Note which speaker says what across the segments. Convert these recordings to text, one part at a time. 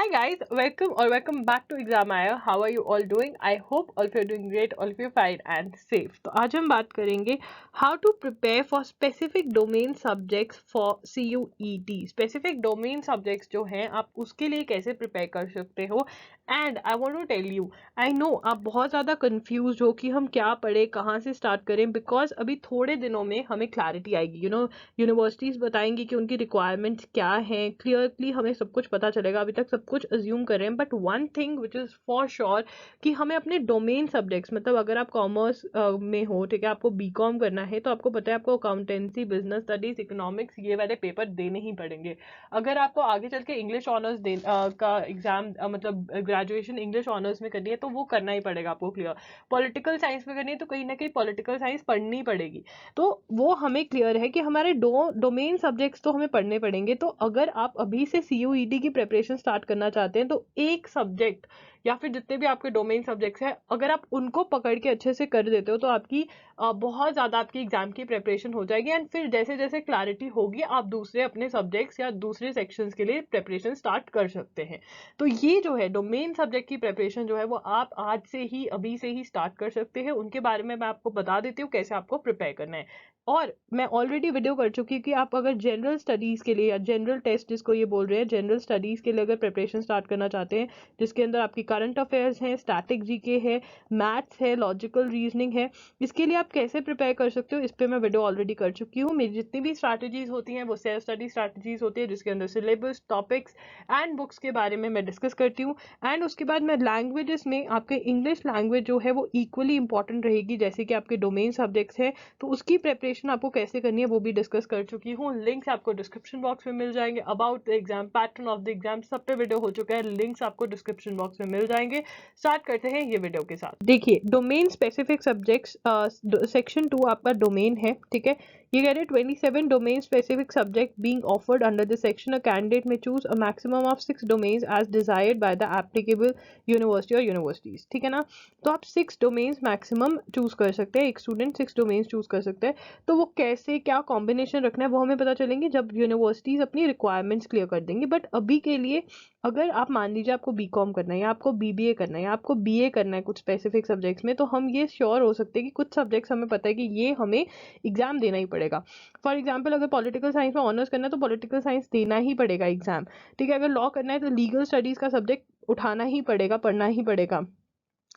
Speaker 1: Hi guys, welcome back to Examire. How are you all doing? I hope all of you are doing great, all of you fine and safe. तो आज हम बात करेंगे how to prepare for specific domain subjects for CUET. Specific domain subjects जो हैं आप उसके लिए कैसे prepare कर सकते हो. And I want to tell you, I know आप बहुत ज़्यादा confused हो कि हम क्या पढ़े, कहाँ से start करें, because अभी थोड़े दिनों में हमें clarity आएगी. यूनिवर्सिटीज़ बताएंगी कि उनकी रिक्वायरमेंट्स क्या हैं, क्लियरली हमें सब कुछ पता चलेगा. अभी तक सब कुछ अज्यूम कर रहे हैं, but one thing which is for sure कि हमें अपने डोमेन सब्जेक्ट्स, मतलब अगर आप कॉमर्स में हो, ठीक है, आपको बीकॉम करना है तो आपको पता है आपको अकाउंटेंसी, बिजनेस स्टडीज, इकोनॉमिक्स ये वाले पेपर देने ही पड़ेंगे. अगर आपको आगे चल के इंग्लिश ऑनर्स का एग्जाम मतलब ग्रेजुएशन इंग्लिश ऑनर्स में करनी है तो वो करना ही पड़ेगा आपको क्लियर. पॉलिटिकल साइंस में करनी है तो कहीं ना कहीं पॉलिटिकल साइंस पढ़नी पड़ेगी. तो वो हमें क्लियर है कि हमारे डोमेन सब्जेक्ट्स तो हमें पढ़ने पड़ेंगे. तो अगर आप अभी से CUET की प्रिपरेशन स्टार्ट करना चाहते हैं तो एक सब्जेक्ट या फिर जितने भी आपके डोमेन सब्जेक्ट्स हैं अगर आप उनको पकड़ के अच्छे से कर देते हो तो आपकी बहुत ज़्यादा आपकी एग्जाम की प्रिपरेशन हो जाएगी. एंड फिर जैसे जैसे क्लैरिटी होगी आप दूसरे अपने सब्जेक्ट्स या दूसरे सेक्शंस के लिए प्रिपरेशन स्टार्ट कर सकते हैं. तो ये जो है डोमेन सब्जेक्ट की प्रिपरेशन जो है वो आप आज से ही अभी से ही स्टार्ट कर सकते हैं. उनके बारे में मैं आपको बता देती हूँ कैसे आपको प्रिपेयर करना है. और मैं ऑलरेडी वीडियो कर चुकी हूँ कि आप अगर जनरल स्टडीज़ के लिए या जनरल टेस्ट जिसको ये बोल रहे हैं, जनरल स्टडीज़ के लिए अगर प्रिपरेशन स्टार्ट करना चाहते हैं जिसके अंदर आपकी करंट अफेयर्स हैं, स्टैटिक जीके है, मैथ्स है, लॉजिकल रीजनिंग है, इसके लिए आप कैसे प्रिपेयर कर सकते हो इस पर मैं वीडियो ऑलरेडी कर चुकी हूँ. मेरी जितनी भी स्ट्रैटेजीज होती हैं वो सेल्फ स्टडी स्ट्रैटेजीज होती है जिसके अंदर सिलेबस, टॉपिक्स एंड बुक्स के बारे में मैं डिस्कस करती हूँ. एंड उसके बाद मैं लैंग्वेजेस में आपके इंग्लिश लैंग्वेज जो है वो इक्वली इंपॉर्टेंट रहेगी जैसे कि आपके डोमेन सब्जेक्ट्स हैं, तो उसकी प्रिपरेशन आपको कैसे करनी है वो भी डिस्कस कर चुकी हूँ. लिंक्स आपको डिस्क्रिप्शन बॉक्स में मिल जाएंगे. About the exam, pattern of the exam, सब पे वीडियो हो चुका है. लिंक्स आपको डिस्क्रिप्शन बॉक्स में मिल जाएंगे. स्टार्ट करते हैं ये वीडियो के साथ. देखिए डोमेन स्पेसिफिक सब्जेक्ट्स सेक्शन 2 आपका डोमेन है, ठीक है. ये कह रहे हैं 27 domain specific subject being offered under the section. A candidate may choose a maximum of 6 domains as desired by the applicable university और यूनिवर्सिटीज, ठीक है ना. तो आप 6 डोमेन्स मैक्सिमम चूज कर सकते हैं, एक स्टूडेंट 6 डोमेन्स चूज कर सकते हैं. तो वो कैसे क्या कॉम्बिनेशन रखना है वो हमें पता चलेंगे जब यूनिवर्सिटीज अपनी रिक्वायरमेंट्स क्लियर कर देंगी. बट अभी के लिए अगर आप मान लीजिए आपको बीकॉम करना है या आपको BBA करना है या आपको BA करना है कुछ स्पेसिफिक सब्जेक्ट्स में, तो हम ये श्योर हो सकते हैं कि कुछ सब्जेक्ट्स हमें पता है कि ये हमें एग्जाम देना ही पड़ेगा. फॉर एग्जाम्पल अगर पॉलिटिकल साइंस में ऑनर्स करना है तो पॉलिटिकल साइंस देना ही पड़ेगा एग्जाम, ठीक है. अगर लॉ करना है तो लीगल स्टडीज का सब्जेक्ट उठाना ही पड़ेगा, पढ़ना ही पड़ेगा.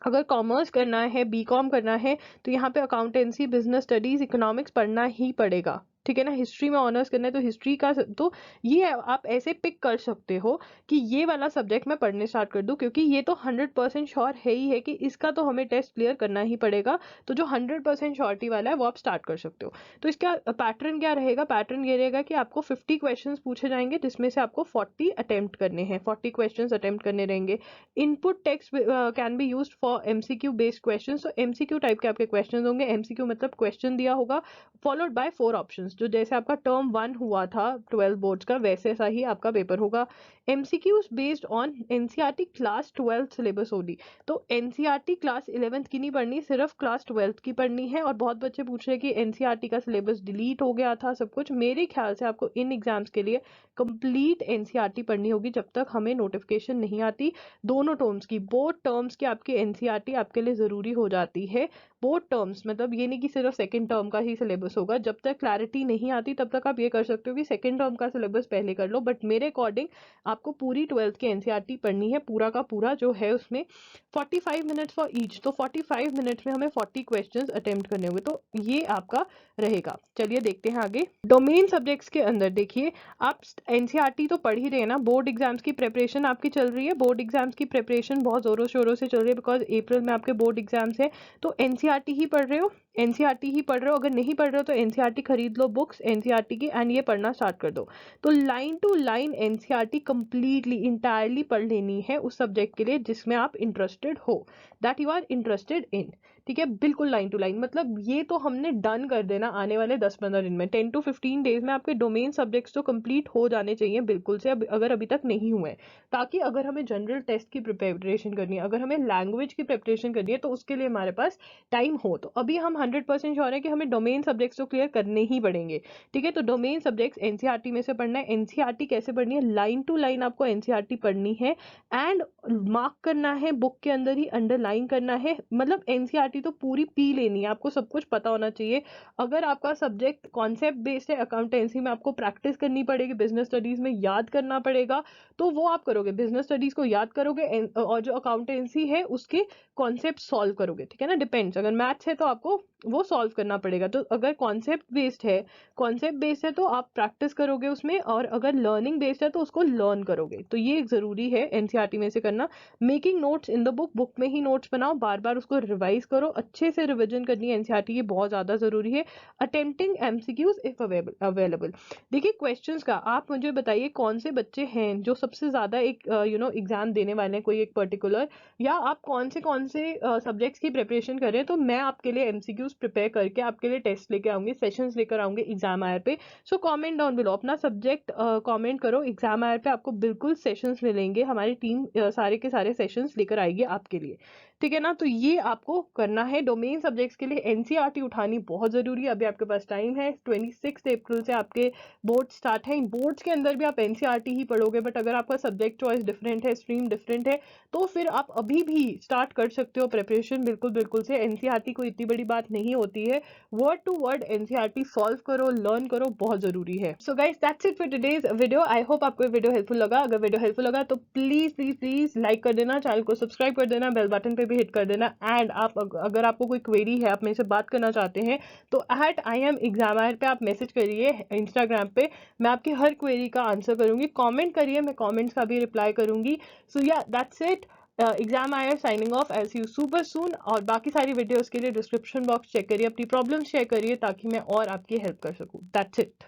Speaker 1: अगर कॉमर्स करना है, बीकॉम करना है तो यहाँ पे अकाउंटेंसी, बिजनेस स्टडीज, इकोनॉमिक्स पढ़ना ही पड़ेगा, ठीक है ना. हिस्ट्री में ऑनर्स करना है तो हिस्ट्री का, तो ये आप ऐसे पिक कर सकते हो कि ये वाला सब्जेक्ट मैं पढ़ने स्टार्ट कर दूं क्योंकि ये तो 100% श्योर है ही है कि इसका तो हमें टेस्ट क्लियर करना ही पड़ेगा. तो जो 100% श्योरिटी वाला है वो आप स्टार्ट कर सकते हो. तो इसका पैटर्न क्या रहेगा? पैटर्न ये रहेगा कि आपको 50 क्वेश्चन पूछे जाएंगे जिसमें से आपको 40 अटेम्प्ट करने हैं, 40 क्वेश्चन अटेम्प्ट करने रहेंगे. Input text can be used for MCQ based questions. तो MCQ टाइप के आपके क्वेश्चंस होंगे. MCQ मतलब क्वेश्चन दिया होगा फॉलोड बाय 4 ऑप्शंस, जो जैसे आपका टर्म 1 हुआ था 12 बोर्ड्स का वैसे सा ही आपका पेपर होगा. MCQs based on NCERT class 12 syllabus only. तो NCERT क्लास 11th की नहीं पढ़नी, सिर्फ क्लास 12th की पढ़नी है. और बहुत बच्चे पूछ रहे हैं कि NCERT का सिलेबस डिलीट हो गया था सब कुछ. मेरे ख्याल से आपको इन एग्जाम्स के लिए कंप्लीट NCERT पढ़नी होगी जब तक हमें नोटिफिकेशन नहीं आती. दोनों टर्म्स की, बोथ टर्म्स की आपकी NCERT आपके लिए ज़रूरी हो जाती है. बोथ टर्म्स मतलब ये नहीं कि सिर्फ सेकंड टर्म का ही सिलेबस होगा. जब तक क्लैरिटी नहीं आती तब तक आप ये कर सकते हो कि सेकंड टर्म का सिलेबस पहले कर लो. बट मेरे अकॉर्डिंग आपको पूरी 12th की NCERT पढ़नी है, पूरा का पूरा जो है उसमें 45 मिनट्स फॉर ईच. तो 45 मिनट्स में हमें 40 क्वेश्चंस अटेम्प्ट करने होंगे. तो ये आपका रहेगा. चलिए देखते हैं आगे. डोमेन सब्जेक्ट्स के अंदर देखिए आप NCERT तो पढ़ ही रहे हैं ना. बोर्ड एग्जाम्स की प्रिपरेशन आपकी चल रही है. बोर्ड एग्जाम्स की प्रिपरेशन बहुत जोरों शोरों से चल रही है बिकॉज अप्रैल में आपके बोर्ड एग्जाम्स है. तो NCERT ही पढ़ रहे हो, NCERT ही पढ़ रहे हो. अगर नहीं पढ़ रहे हो तो NCERT खरीद लो बुक्स NCERT की एंड ये पढ़ना स्टार्ट कर दो. तो line to line NCERT completely entirely पढ़ लेनी है उस सब्जेक्ट के लिए जिसमें आप इंटरेस्टेड हो, that you are interested in, ठीक है. बिल्कुल लाइन टू लाइन. मतलब ये तो हमने डन कर देना आने वाले 10-15 दिन में. 10 to 15 डेज में आपके डोमेन सब्जेक्ट्स तो कंप्लीट हो जाने चाहिए बिल्कुल से, अगर अभी तक नहीं हुए, ताकि अगर हमें जनरल टेस्ट की प्रिपरेशन करनी है, अगर हमें लैंग्वेज की प्रिपरेशन करनी है तो उसके लिए हमारे पास टाइम हो. तो अभी हम 100% श्योर है कि हमें डोमेन सब्जेक्ट्स तो क्लियर करने ही पड़ेंगे, ठीक है। तो डोमेन सब्जेक्ट्स एनसीईआरटी में से पढ़ना है। एनसीईआरटी कैसे पढ़नी है, लाइन टू लाइन आपको एनसीईआरटी पढ़नी है एंड मार्क करना है, बुक के अंदर ही अंडरलाइन करना है। मतलब एनसीईआरटी तो पूरी पी लेनी है, आपको सब कुछ पता होना चाहिए। अगर आपका सब्जेक्ट कॉन्सेप्ट बेस्ड है, अकाउंटेंसी में आपको प्रैक्टिस करनी पड़ेगी, बिजनेस स्टडीज में याद करना पड़ेगा, तो वो आप करोगे, बिजनेस स्टडीज को याद करोगे और जो अकाउंटेंसी है उसके कॉन्सेप्ट सॉल्व करोगे, ठीक है ना। डिपेंड्स, अगर मैथ्स है तो आपको वो सॉल्व करना पड़ेगा। तो अगर कॉन्सेप्ट बेस्ड है तो आप प्रैक्टिस करोगे उसमें, और अगर लर्निंग बेस्ड है तो उसको लर्न करोगे। तो ये एक जरूरी है एनसीईआरटी में से करना। Making notes in the book में ही नोट्स बनाओ, बार बार उसको रिवाइज करो, अच्छे से रिविजन करनी है एनसीईआरटी की, बहुत ज्यादा जरूरी है। Attempting MCQs if available. देखिए क्वेश्चंस का आप मुझे बताइए कौन से बच्चे हैं जो सबसे ज्यादा एक एग्जाम देने वाले हैं कोई एक पर्टिकुलर, या आप कौन से सब्जेक्ट्स की प्रिपरेशन कर रहे हैं। तो मैं आपके लिए एमसीक्यूज प्रिपेयर करके आपके लिए टेस्ट लेके आऊंगी, सेशंस लेकर आऊंगी एग्जाम आयर पे। सो कमेंट डाउन बिलो, अपना सब्जेक्ट कमेंट करो, एग्जाम आयर पे आपको बिल्कुल सेशंस मिलेंगे, हमारी टीम सारे के सारे सेशंस लेकर आएगी आपके लिए, ठीक है ना। तो ये आपको करना है। डोमेन सब्जेक्ट्स के लिए एनसीईआरटी उठानी बहुत जरूरी है। अभी आपके पास टाइम है, 26 अप्रैल से आपके बोर्ड स्टार्ट है। इन बोर्ड्स के अंदर भी आप एनसीईआरटी ही पढ़ोगे, बट अगर आपका सब्जेक्ट चॉइस डिफरेंट है, स्ट्रीम डिफरेंट है, तो फिर आप अभी भी स्टार्ट कर सकते हो प्रिपरेशन, बिल्कुल से। एनसीईआरटी कोई इतनी बड़ी बात नहीं होती है, word to word NCERT solve करो, लर्न करो, बहुत जरूरी है। So guys that's it for today's video. I hope आपको वीडियो हेल्पफुल लगा। अगर वीडियो हेल्पफुल लगा तो प्लीज लाइक कर देना, चैनल को सब्सक्राइब कर देना, बेल बटन पे भी हिट कर देना। एंड आप अगर आपको कोई क्वेरी है, आप मेरे से बात करना चाहते हैं, तो @IamExaminer पे आप मैसेज करिए इंस्टाग्राम पे, मैं आपकी हर क्वेरी का आंसर करूंगी। कमेंट करिए, मैं कमेंट्स का भी रिप्लाई करूंगी। So yeah that's it, exam आयर signing off, I see you super soon. और बाकी सारी वीडियोस के लिए डिस्क्रिप्शन बॉक्स चेक करिए, अपनी प्रॉब्लम शेयर करिए ताकि मैं और आपकी हेल्प कर सकूं। That's it.